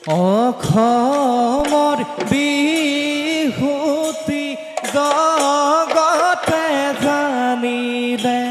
অসমৰ বিহুতি জগতে জানিলে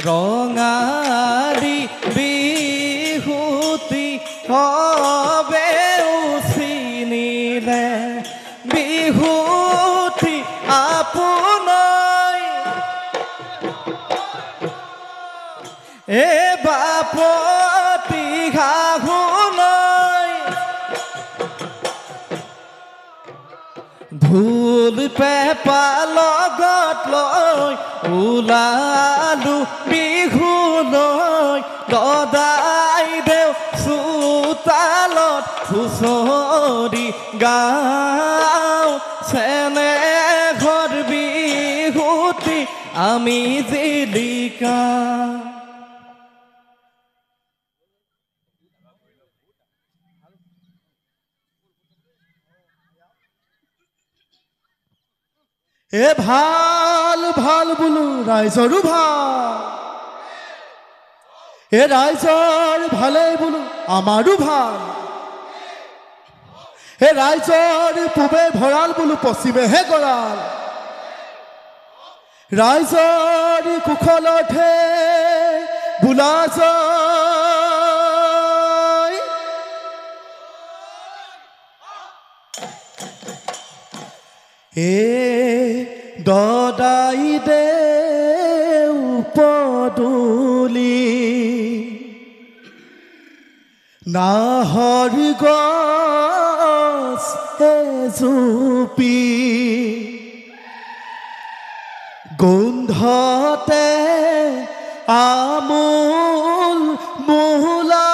ৰঙালী বিহুতি হবে চিনিলে বিহুতি আপোনাৰ এ বাপতি শাহুলৈ ঢোল পেঁপা লগত লৈ ওলালো বিহুলৈ দদাই দেও চোতালত হুঁচৰি গাওঁ চেনে ঘৰ বিহুতি আমি জিলিকা এ ভাল ভাল বোলো ৰাইজৰো ভাল এ ৰাইজৰ ভালে বোলো আমাৰো ভাল এ ৰাইজৰ পূবে ভঁৰাল বোলো পশ্চিমেহে গৰাল ৰাইজৰ কুশলতহে বোলা যায় এ দদাই দেও পদূলি নাহৰ গছ এজোপি গোন্ধতে আমোল মোহলা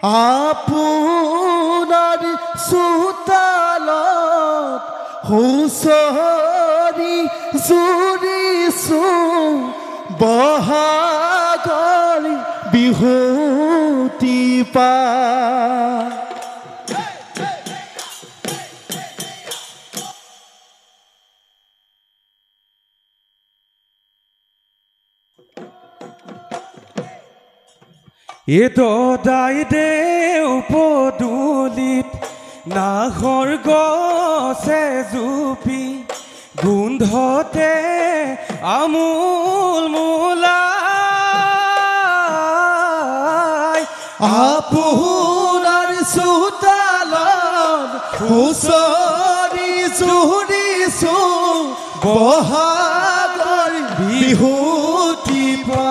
আপোনাৰ চোতালত হুঁচৰি জুৰিছোঁ বহাগৰ বিহুতি পা এ দদাই দেও পদূলিত নাহৰ গছে জুপি গোন্ধতে আমোল মোলাই আপোনাৰ চোতালত হুঁচৰি জুৰিছোঁ বহাগৰ বিহুতি পা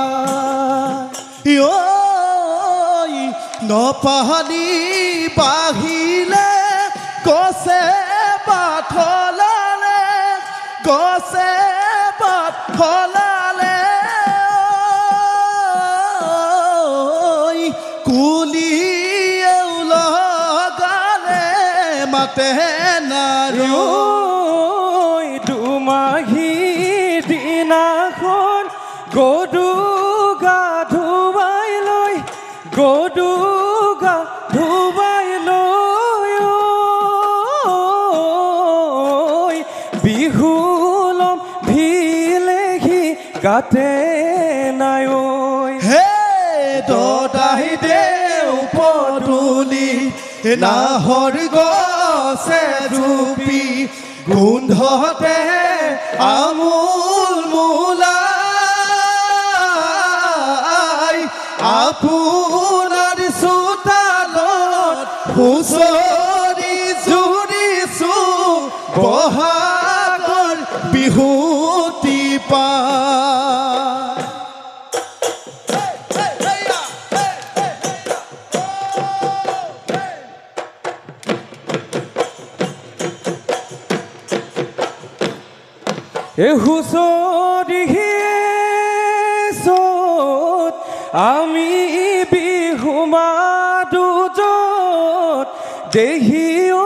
নপানী বাহিলে গছে বাট সলালে কুলিয়েও লগালে মাতে নাৰু দুমাহী দিনাখন গৰু গা ধুৱাই লৈ বিহু লম ভিলেহি গাতে নাই হে দদাই দেও পদূলি নাহৰ গছে জুপি গোন্ধতে আমোল মোলাই আপোনাৰ চোতালত হুঁচৰি জুৰিছোঁ বহাগৰ বিহুতি পা এ হুঁচৰি আমি বিহু মাতো য'ত দেহি ঐ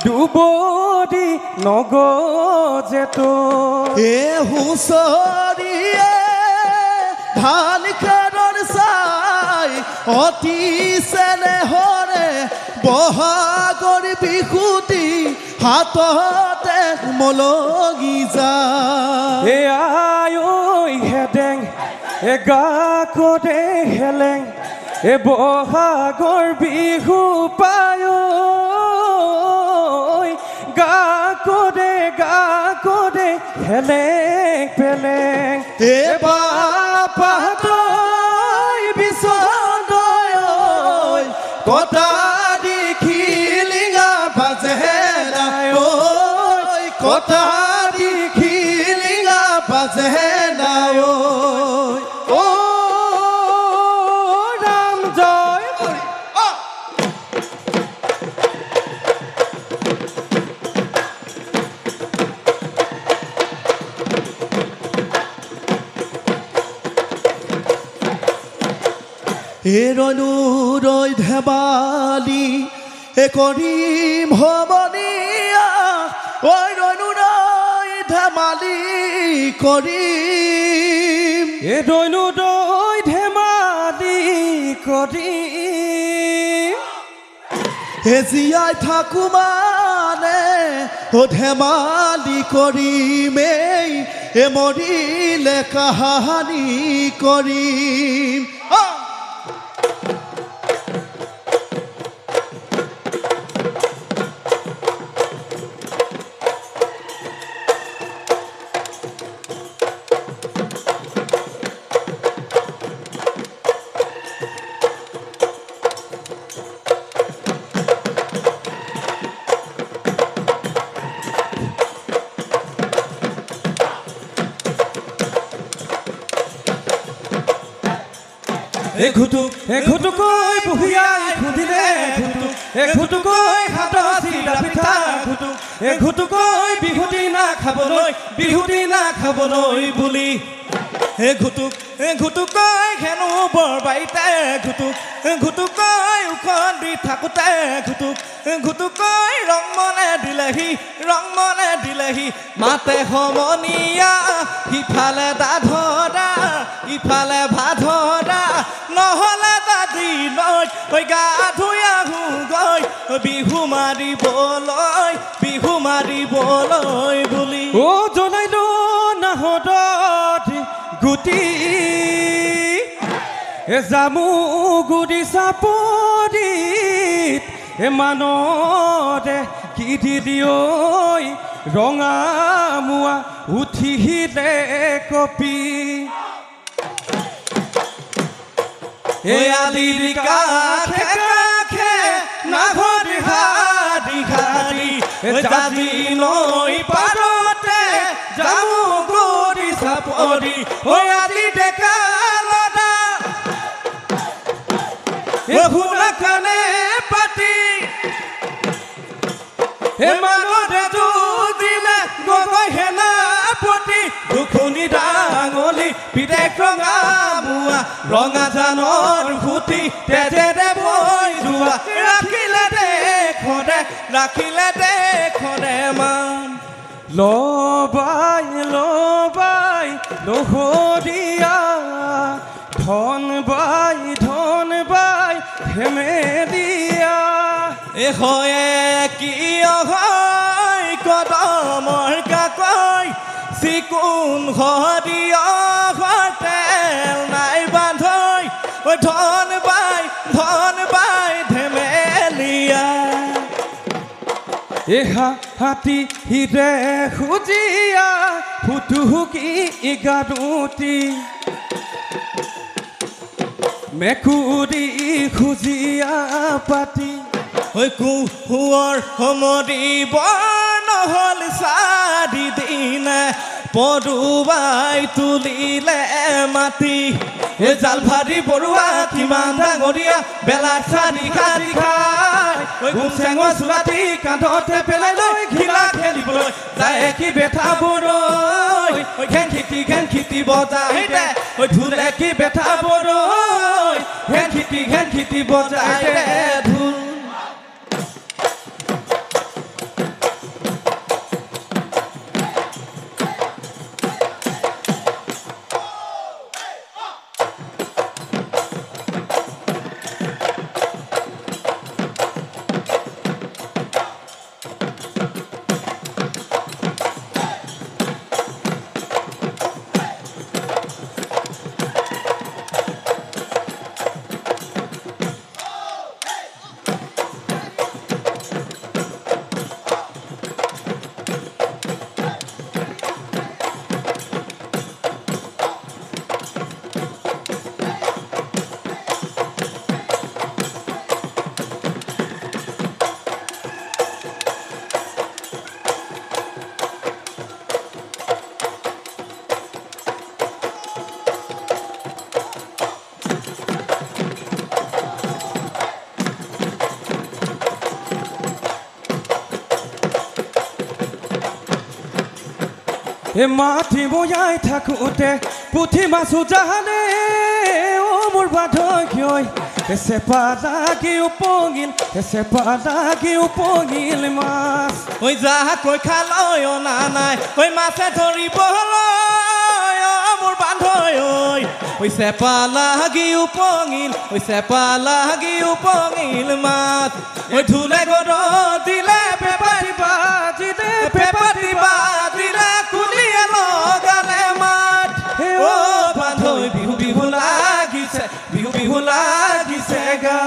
দুবৰি নগজেতো এ হুঁচৰিয়ে ধান খেৰৰ চাই অতি চেনেহৰে বহাগৰ বিহুতি হাততে মলগি যায় এ আই ঐ হেদেং গা কৰে হেলেং বহাগৰ বিহু পায় গা কৰে হেলেং পেলেং বাপাতৈ বিচদয় কটা দেখি লিঙা বাজে নাই ঐ কটা দেখি লিঙা বাজে নাই ঐ ৰাম জয় ৰৈনো ৰৈ ধেমালি কৰিম হবনীয়া ঐ ৰৈনো ৰৈ ধেমালি কৰিম ৰৈনো ৰৈ ধেমালি কৰিম জীয়াই থাকো মানে ধেমালি কৰিমেই মৰিলে কাহানি কৰিম ঘুটুকৈ বুঢ়িয়াই খুন্দিলে ঘুটুকৈ হাতৰ চিৰা পিঠা ঘুটুকৈ বিহুতি না খাবলৈ বুলি ঘুটুকৈ হেনো বৰবাৰীতে ঘুটুকৈ উখন দি থাকোঁতে ঘুটুকৈ ৰং মনে দিলেহি মাতে সমনীয়া সিফালে দাধৰা ইফালে ভাধৰা নহ'লে দাদি লৈ গা ধুই আহোঁগৈ বিহু মাৰিবলৈ বুলি জনাইলো নাহদত গুটি জামু গুৰি চাপৰিত মানতে কি দিয় ৰঙা মোৱা উঠিলে কপি আলিৰ কাষে নাঘৰি হাৰি জাজি নৈ পাৰতে জামু গুৰি চাপৰি আজি ডেকা লদা শুনা কাণে পাতি মানতে দিলে গগৈ হেনা পতি দুখুনি ডাঙলি পিতেক ৰঙা মোৱা ৰঙা জানৰ সুতি তেজেৰে বৈ যোৱা ৰাখিলে দেখৰে মান লবাই লহৰীয়া ধন বাই হেমেলীয়া হয় কি হয় কদমৰ কাকৈ চিকুণ হৰিয় তেল নাই বান্ধৈ ধন বাই ধেমেলীয়া হাতী হিৰে খুজিয়া ফুটুকি গাৰুতি মেকুৰী খুজিয়া পাতি কুহুৱৰ সমৰিব নহ'ল চাৰিদিনে পৰুৱাই তুলিলে মাটি জাল ভাৰি বৰুৱা কিমান ডাঙৰীয়া বেলা চাৰি খাই চেঙৰ চোলাটি কান্ধতে পেলাই লৈ ঘিলা খেলিবলৈ যায় কি বেঠা বৰৈ ঘেন খিতি বজাই দে ঢোলে কি বেঠা বৰৈ ঘেন খিতি বজাই দে ঢোল মাটি বয়াই থাকোঁতে পুঠি মাছো জানে মোৰ বাধক্যই চেপা লাগি উপঙিল মাছ যাকৈ খালৈ অনা নাই মাছে ধৰিবলৈ মোৰ বান্ধৈ চেপা লাগি উপঙিল মাছ ধুলে গৰ দিলে পেপাতিবা দিলে কুলিয়ে লগালে মাত বান্ধৈ বিহু লাগিছে গা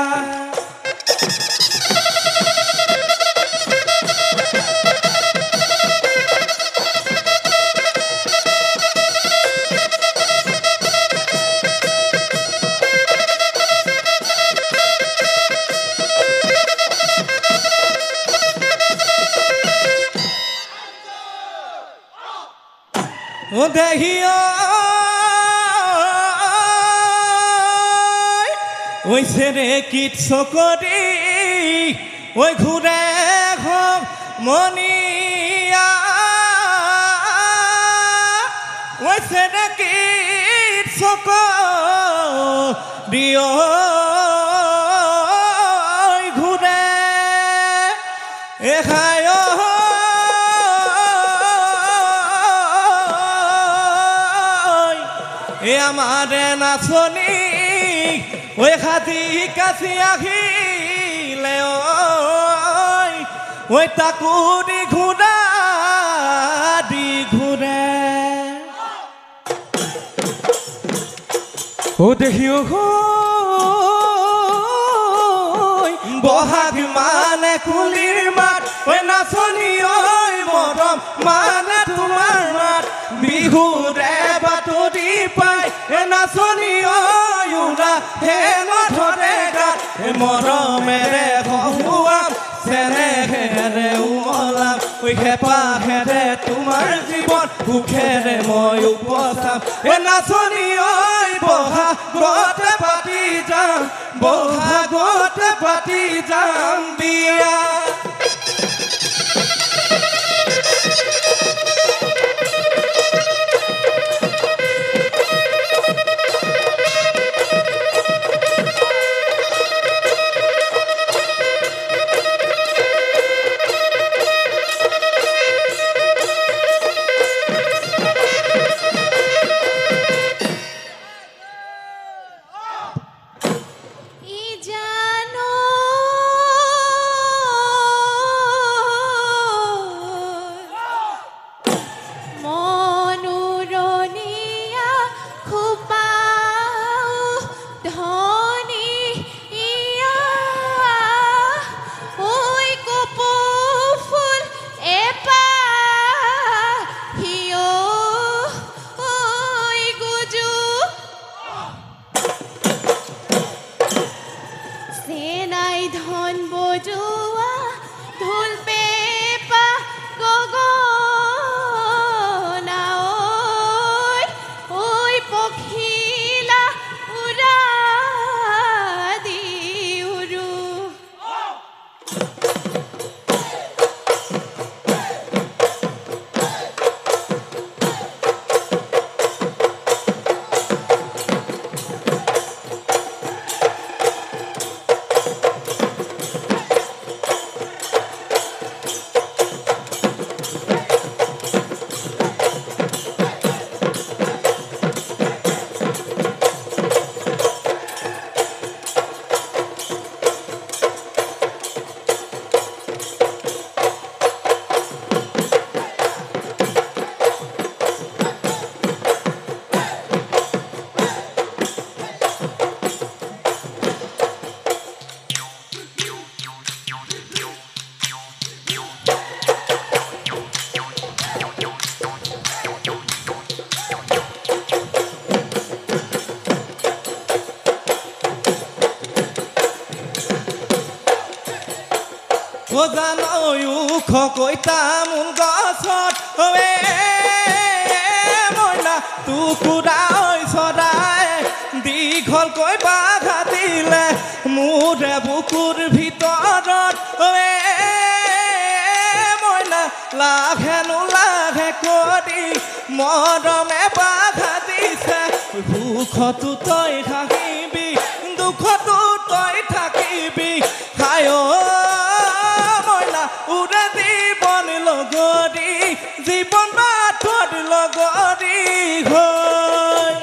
ছেৰে কীট চকৰি ঘূৰে হওক মনিয়া ছেৰে কীট চকৰি ঘূৰে এখায় আমাৰে নাচনি খাতি কাছি আহিলে তাকো দি ঘূৰে দেখিও বহাগ মানে কুলিৰ মাত নাচনি মৰম মানে তোমাৰ মাত বিহুৰে বাতৰি পাই নাচনি উৰা হেঙ ধৰে গাত মৰমেৰে হহুৱাম চেনেহেৰে উমলাম হেপাহেৰে তোমাৰ জীৱন সুখেৰে মই উপচাম নাচনি বহাগতে পাতি যাম বিয়া খকৈ তামোল গছত মইনা টুকুৰাই চৰাই দীঘলকৈ বাঘা দিলে মোৰে বুকুৰ ভিতৰত মইনা লাঘে নোলাঘে কৰি মৰমে বাধা দিছে সুখতো তই থাকিবি দুখতো তই থাকিবি হায় মইনা উৰে জীৱন লগৰী জীৱন বাটত লগৰী হৈ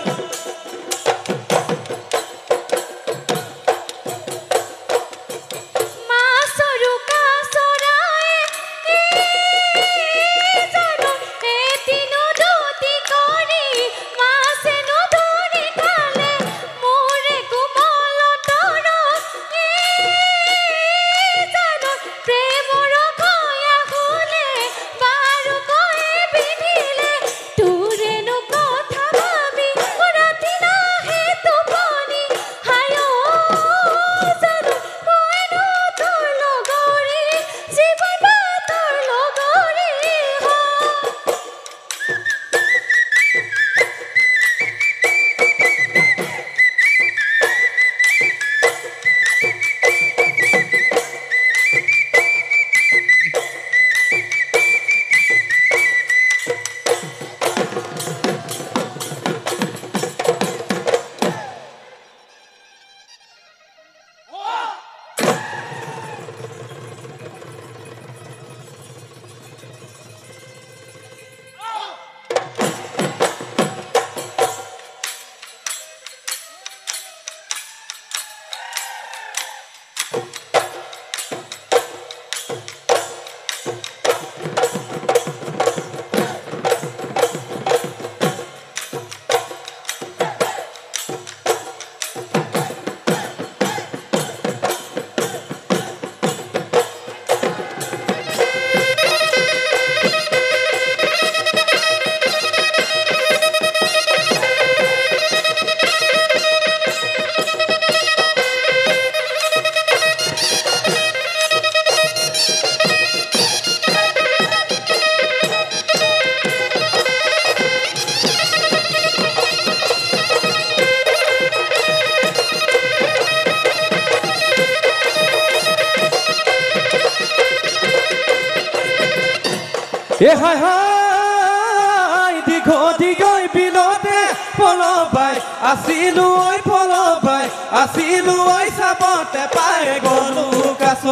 হাই হাই দীঘৈ বিলতে পলবাই আছিলো পলবাই আছিলো চাবতে পাই গলো কাছ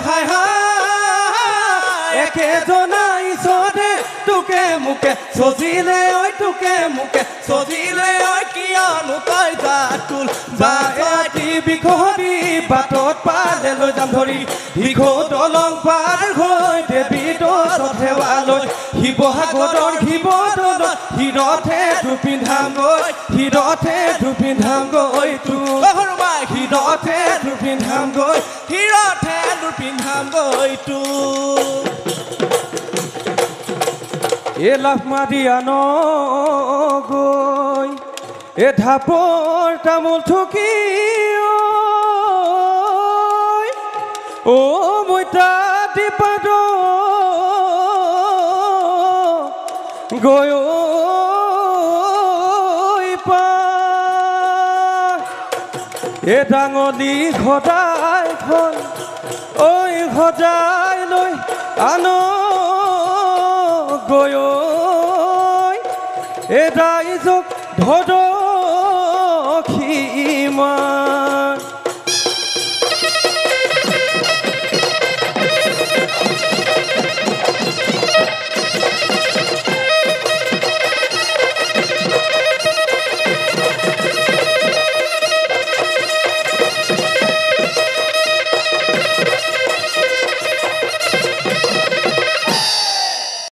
হাই হাই একেজনা ঈশ্বৰে তোকে মোকে সজিলে তোকে মোকে সজিলে কিয়নো তই জাতুল বাটি বিঘৰি বাটত পালে লৈ যাম ধৰি দীঘৌ দলং পাৰ হৈ দেৱী সেৱালৈ শিৱসাগৰৰ শিৱদৌলত হিৰথে দুপিন্ধামগৈ হিৰথে দুপিন্ধামগৈ তোৰ হিৰথে দুপিন্ধামগৈ হিৰথে দুপিন্ধামগৈ তোৰ এ লাভ মাৰিয়ান গৈ এ ঢাপৰ তামোল থকি অ মইতা দিপাদ গৈ এ ডাঙলি সদায়খন ঐ সজাই লৈ আন গৈ এ দাইজক ধৰখি মা